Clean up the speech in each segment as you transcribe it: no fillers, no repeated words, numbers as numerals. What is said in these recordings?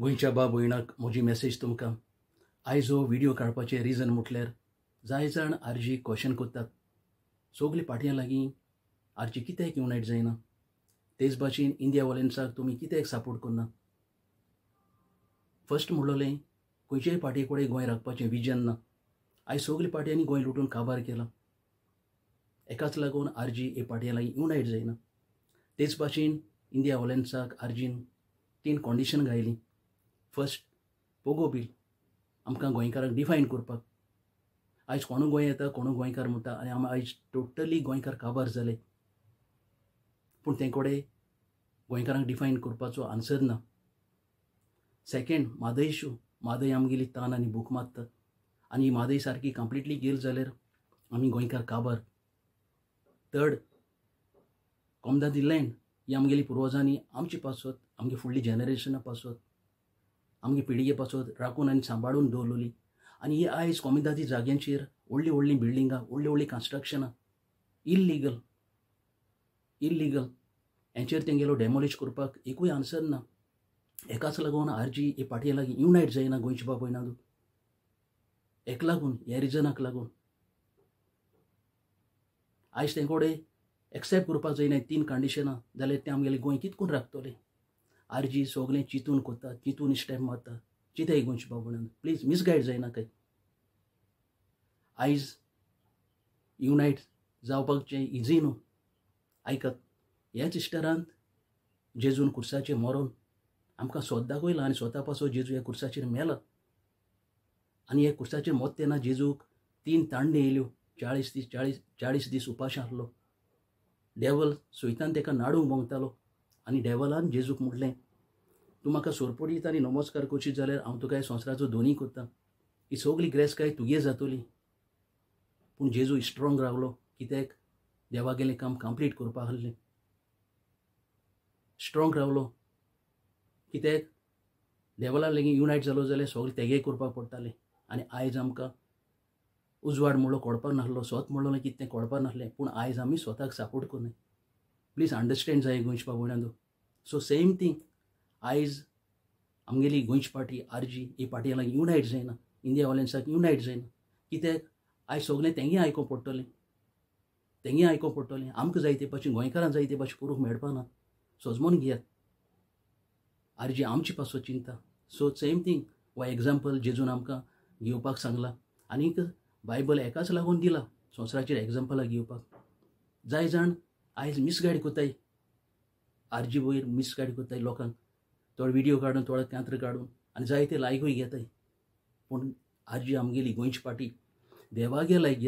गोंयच्या बा भयणाक म्हजी मॅसेज तुमकां. आयज हो व्हिडिओ काडपाचें रिजन म्हटल्यार जाय जाण आरजी क्वेश्चन करतात सगलीं पाटयां लागीं आरजी कित्याक युनायट जायना, तेच भाशेन इंडिया वॉलंट्साक तुमी कित्याक सपोर्ट करना. फर्स्ट म्हणलोलें खंयचेय पार्टी कडेन गोंय राखपाचें विजन ना. आयज सगलीं पार्ट्यांनी गोंय लुटून काबार केलां. एकाच लागून आरजी हे पार्ट्यां लागीं युनायट जायना. तेच भाशेन इंडिया वॉलंट्साक आरजीन 3 कंडिशन घायलीं. फर्स्ट, पोगो बील आमकां गोंयकारांक डिफायन करपाक. आयज कोणू गोंय येता, कोणू गोंयकार म्हणटा आनी आमी आयज टोटली गोंयकार काबार जाले. पूण ते कडेन गोंयकारांक डिफायन करपाचो आन्सर ना. Second, Mhadei issue. म्हादय आमगेली तान आनी भूक मारता आनी ही म्हादय सारकी कंप्लिटली गेल जाल्यार आमी गोंयकार काबार. थर्ड, कोमदादी लँड ही आमगेली पुर्वजांनी आमचे पासत, आमगे फुडली जनरेशनां पासत, आमगे पिळगे पासत राखून आनी सांबाळून दवरलेली. आनी ही आयज कोमदादी जाग्यांचेर व्हडली व्हडली बिल्डिंगां, व्हडली व्हडली कन्स्ट्रक्शनां इल्लिगल हेंचेर तेंगेलो डेमोलिश करपाक एकूय आन्सर ना. एकाच लागून आरजी हे पार्टये लागीं युनायट जायना गोंयचे बाब भयणां. हेका लागून, ह्या रिजनाक लागून आयज ते कडेन एक्सेप्ट करपाक जायना 3 कंडिशनां, जाल्यार ते आमगेलें गोंय कितकून राखतले. आरजी सगलें चिंतून करता, चिंतून स्टेप मारता. चिंताय गोंयचे बाब भयणां, प्लीज मिसगायड जायना काय. आयज युनायट जावपाचें इजी न्हू. आयकात, ह्याच इस्टरांत जेजून कुर्साचेर मरोन आमकां स्वता दाखयलां आनी स्वता पासो जेजू ह्या कुर्साचेर मेला. आनी ह्या कुर्साचेर मोत तेन्ना जेजूक 3 तांडे येयल्यो. 40 दीस उपाश आसलो. डेवल सोयतान तेका नाडूंक भोंवतालो आनी डेवलान जेजूक म्हटलें, तूं म्हाका सोरपडी दिता आनी नमस्कार करशी जाल्यार हांव तुका ह्या संवसाराचो धोनी करता. ही सगली ग्रेस काय तुगे जातली. पूण जेजू स्ट्रॉंग रावलो. कित्याक? देवागेलें काम कंप्लीट करपा आहलें. स्ट्रॉंग रावलो कित्याक? देवला लेगीत युनायट जालो जाल्यार सगळें तेगे करपाक पडटालें. आनी आयज आमकां उजवाड म्हणलो कोडपा नासलो, स्वत म्हणलो कितें तें कोडपा नासलें. पूण आयज आमी स्वताक सपोर्ट करनाय. प्लीज अंडरस्टँड जाय गोंयचे बाब भयणां. सो सेम थिंग आयज आमगेली गोंयची पार्टी आरजी ही पार्टये लागीं युनायट जायना, इंडिया वॉलंट्साक युनायट जायना. कित्याक? आयज सगलें तेंगे आयको पडटलें. आमकां जाय ते भाशेन, गोंयकारांक जाय ते भाशेन करूंक मेळपाना. सोजमोन घेयात. आरजी आमची पासो चिंता. सो सेम थिंग हो एग्जाम्पल जेजून आमकां घेवपाक सांगला. आनीक बायबल एकाच लागून दिला संवसाराचेर एग्जाम्पलां घेवपाक. जाय जाण आयज मिसगायड कोताय, आरजी वयर मिसगायड कोताय लोकांक. थोडे व्हिडिओ काडून, थोडे कांत्र काडून आनी जाय ते लायकूय घेताय. पूण आरजी आमगेली गोंयची पार्टी देवागे लायक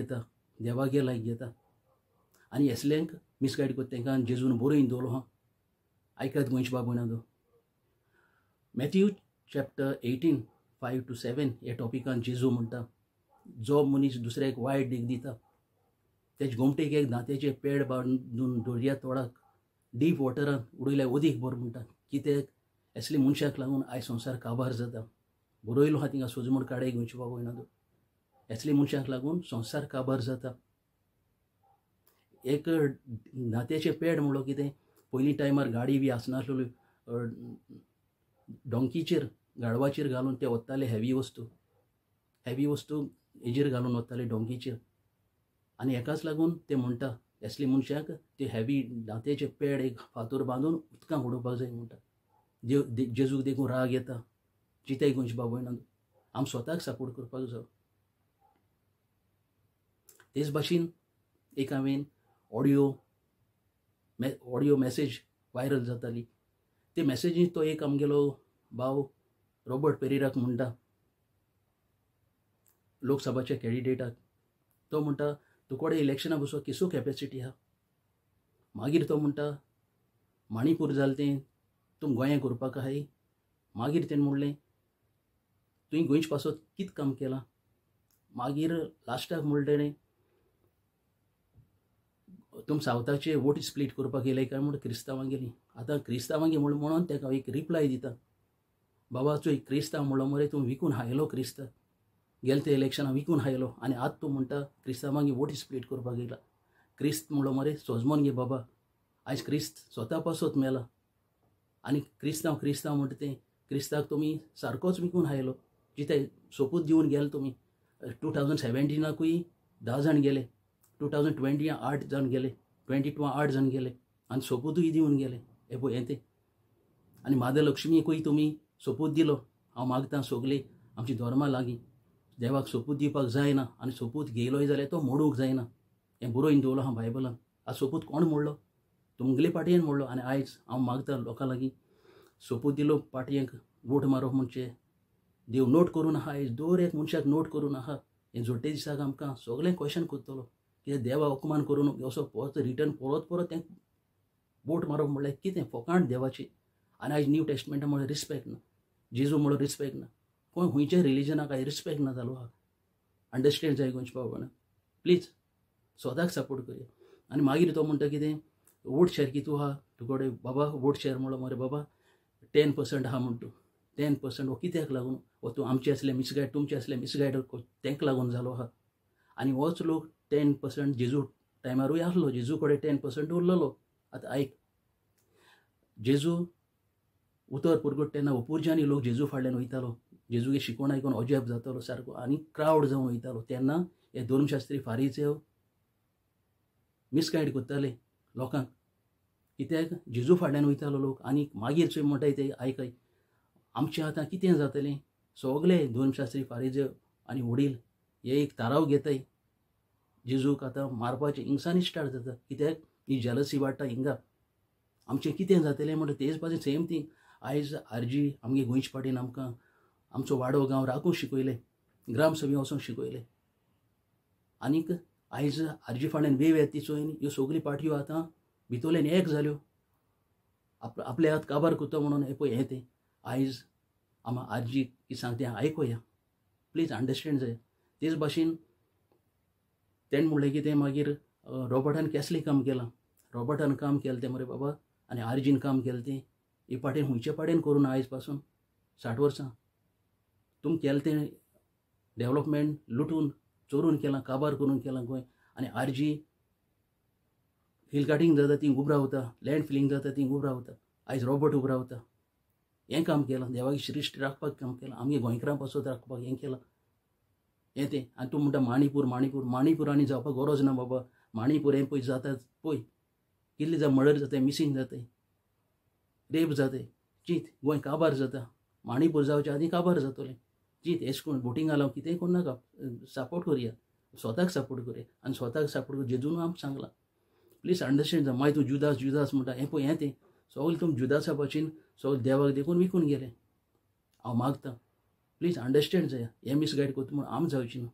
घेता. आनी हेसल्यांक मिसगायड कोत्ता तांकां जेजून बरयन दवरलो हां. आयकात गोंयचे बाब भयणां. मॅथ्यू चॅप्टर 18, 5 to 7 ह्या टॉपिकान जेजू म्हणटा, जो मनीस दुसऱ्याक वायट देख दिता तेजे गोमटेक एक दांत्याचें पेड बांदून दर्या तोडाक डीप वॉटरान उडयल्यार अदीक बरें म्हणटा. कित्याक? असले मनशाक लागून आयज संवसार काबार जाता. बरयलो आहा थिंगा सोजमूड काडाय गोंयचे बाब भयणां. असले मनशाक लागून संवसार काबार जाता. एक दांत्याचें पेड म्हणलो कितें? पयलीं टायमार गाडी बी आसनासल्यो. डॉंकीचेर, गाडवाचेर घालून ते वताले हेवी वस्तू हेजेर घालून वताले डॉंकीचेर. आनी हेकाच लागून ते म्हणटा असले मनशाक ते हेवी दांत्याचे पेड एक फातर बांदून उदकांत उडोवपाक जाय म्हणटा. जेजूक देखून राग येता. चिंताय गोंयचे बाब भयणां. आमी स्वताक सपोर्ट करपाक जाय. तेच भाशेन एक हांवें ऑडियो मॅसेज वायरल जाताली. ते मॅसेजीन तो एक आमगेलो भाव रॉबर्ट पेरेराक म्हणटा, लोकसभाच्या कॅन्डिडेटाक. तो म्हणटा तुका कडेन इलेक्शनाक बसोवपाक केसो कॅपेसिटी आहा. मागीर तो म्हणटा माणिपूर जालें तें तुम गोंया करपाक आहाय. मागीर तेणें म्हणलें तुवें गोंयचे पासत कितें काम केलां. मागीर लास्टाक म्हणलें तेणें तुम सावथाचे वोट स्प्लीट करपाक येयले काय म्हूण क्रिस्तांवां गेलीं. आतां क्रिस्तांवांगे म्हणून ताका एक रिप्लाय दिता, बाबा चोय क्रिस्तांव म्हणलो मरे तूं विकून हायलो क्रिस्तांव. गेले ते इलेक्शनाक विकून हायलो आनी आतां तूं म्हणटा क्रिस्तांवांगे वोट स्प्लीट करपाक येयला. क्रिस्त म्हणलो मरे सोजमोन घे बाबा. आयज क्रिस्त स्वता पासत मेला आनी क्रिस्तांव म्हणटा तें क्रिस्ताक तुमी सारकोच विकून हायलो जिथे सोपूत दिवन गेले तुमी 2017कूय 10 जाण गेले 2020 8 जाण गेले 22 8 जाण गेले आनी सोपूतूय दिवन गेले हे पळय हें तें आनी मादर लक्ष्मीकूय तुमी सोपूत दिलो हांव मागतां सगळीं आमची धर्मा लागीं देवाक सोपूत दिवपाक जायना आनी सोपूत घेयलोय जाल्यार तो मोडूंक जायना हें बरोवन दवरलो हांव बायबलान आज सोपूत कोण मोडलो तुमगेले पाटयेन मोडलो आनी आयज हांव मागतां लोकां लागीं सोपूत दिलो पाटयेक वोट मारप म्हणजे देव नोट करून आहा आयज दर एक मनशाक नोट करून आहा हें जोडटे दिसाक आमकां सगळें क्वेश्चन कोत्तलो कित्याक देवा अपमान करून असो परत रिटर्न परत तें वोट मारप म्हणल्यार कितें फकाण देवाची आनी आयज न्यू टेस्टमेंटा म्हळ्यार रिस्पेक्ट ना जेजू म्हळ्यार रिस्पेक्ट ना कोण खंयच्याय रिलिजनाक आयज रिस्पेक्ट ना जालो आहा अंडरस्टँड जाय गोंयचे बाबा प्लीज स्वताक सपोर्ट करया आनी मागीर तो म्हणटा कितें वोट शेअर कितू आहा तुकोडे बाबा वोट शेअर म्हणलो मरे बाबा 10% आहा म्हणटा 10% हो कित्याक लागून हो तूं आमचे असले मिसगायड तुमचे असले मिसगायड तांकां लागून जालो आहा आनी होच लोक 10% जेजू टायमारूय आसलो जेजू कडेन 10% उरलेलो आतां आयक जेजू उतर पुरगट तेन्ना ओपुरच्यांनी लोक जेजू फाटल्यान वयतालो जेजूगे शिकोवण आयकून अजाप जातालो सारको आनी क्रावड जावन वयतालो तेन्ना हे धर्मशास्त्री फारीचे मिसगायड करताले लोकांक कित्याक जेजू फाटल्यान वयतालो लोक आनी मागीर म्हणटाय ते आयकय आमचें आतां कितें जातलें सगळे धर्मशास्त्री फारीजे आनी वडील हे एक थाराव घेताय जेजूक आतां मारपाचें हिंसानी स्टार्ट जाता कित्याक ही जेलसी वाडटा हिंगा आमचें कितें जातलें म्हणटा तेच भाशेन सेम थींग आयज आरजी आमगे गोंयचे पाटीन आमकां आमचो वाडो गांव राखूंक शिकयले ग्रामसभे वचूंक शिकयले आनीक आयज आरजी फाटल्यान वेव येता ती चोयन ह्यो सगळीं पार्ट्यो आतां भितरल्यान एक जाल्यो आपले हात काबार करता म्हणून हे पळय हें तें आयज आमी आजी कितें सांगता तें आयकोया प्लीज अंडरस्टँड जाय तेच भाशेन तेणें म्हणलें की तें मागीर रॉबर्टान कॅसली काम केलां रॉबर्टान काम केलें तें मरे बाबा आनी आरजीन काम केलें तें हे पाटेन खंयचे पाटेन करून आयज पासून 60 वर्सां तुम केलें तें डेव्हलपमेंट लुटून चोरून केलां काबार करून केलां गोंय आनी आरजी हिल काटिंग जाता ती उब रावता लँड फिलिंग जाता ती उब रावता आयज रॉबर्ट उब रावता हें काम केलां देवाची श्रेश्ट राखपाक काम केलां आमगे गोंयकारां पासत राखपाक हें केलां हें तें आनी तूं म्हणटा माणिपूरांनी जावपाक गरज ना बाबा माणिपूर हें पळय जाता पळय कितले जा मर्डर जाताय मिसींग जाताय रेप जाताय चिंत गोंय काबार जाता माणिपूर जावच्या आदीं काबार जातलें चिंत एश कोण बोटिंग लावन कितेंय कोण नाका सपोर्ट करया स्वताक सपोर्ट करया आनी स्वताक सपोर्ट कर जेजून आमकां सांगलां प्लीज अंडरस्टँड जा मागीर तूं जुदास म्हणटा हें पळय हें तें सगळें तुम जुदासा भाशेन सगळें देवाक देखून विकून गेले हांव मागतां प्लीज अंडरस्टँड जाया हें मिसगायड करता म्हूण आम जावची ना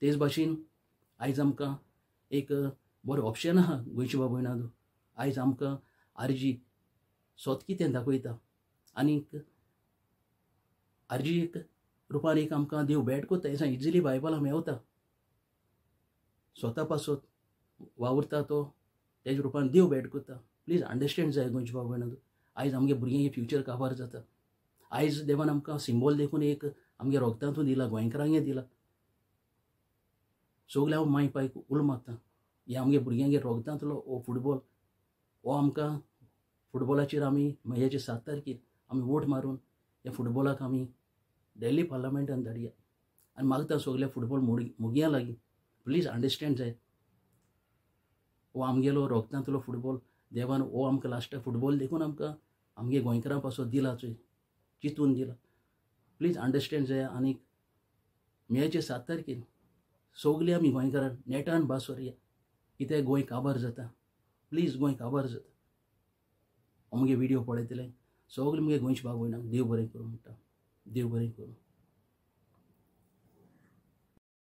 तेच भाशेन आयज आमकां एक बरें ऑप्शन आहा गोंयचे बाब भयणां आयज आमकां आरजी स्वत कितें दाखयता आनीक आरजी एक रुपान एक आमकां देव भेट कोत्ता हें इजिली बायबलां मेवता स्वता पासत वावुरता तो तेज रुपान देव भेट कोत्ता प्लीज अंडरस्टँड जाय गोंयचे बाब भयणां आयज आमगे भुरग्यांगे फ्युचर काबार जाता आयज देवान आमकां सिंबॉल देखून एक आमगे रोगतांतून दिला गोंयकारांगे दिला सगळे हांव माय पायक उलो मागतां हे आमगे भुरग्यांगे रोगतांतलो हो फुटबॉल हो आमकां फुटबॉलाचेर आमी हेचे 7 तारखेर आमी वोट मारून हे फुटबॉलाक आमी दिल्ली पार्लमेंटान धाडया आनी मागता सगळे फुटबॉल मुगया लागीं प्लीज अंडरस्टँड जाय हो आमगेलो रोगतांतलो फुटबॉल देवान हो आमकां लास्ट फुटबॉल देखून आमकां आमगे गोंयकारां पासत दिला चोय चिंतून दिला प्लीज अंडरस्टँड जाय आनीक मेचे 7 तारखेर सगळीं आमी गोंयकारां नेटान भास व्हरया कित्याक गोंय काबार जाता प्लीज गोंय काबार जाता आमगे व्हिडिओ पळयतले सगळे मुगे गोंयचे बाब भयणांक देव बरें करूं म्हणटा देव बरें करूं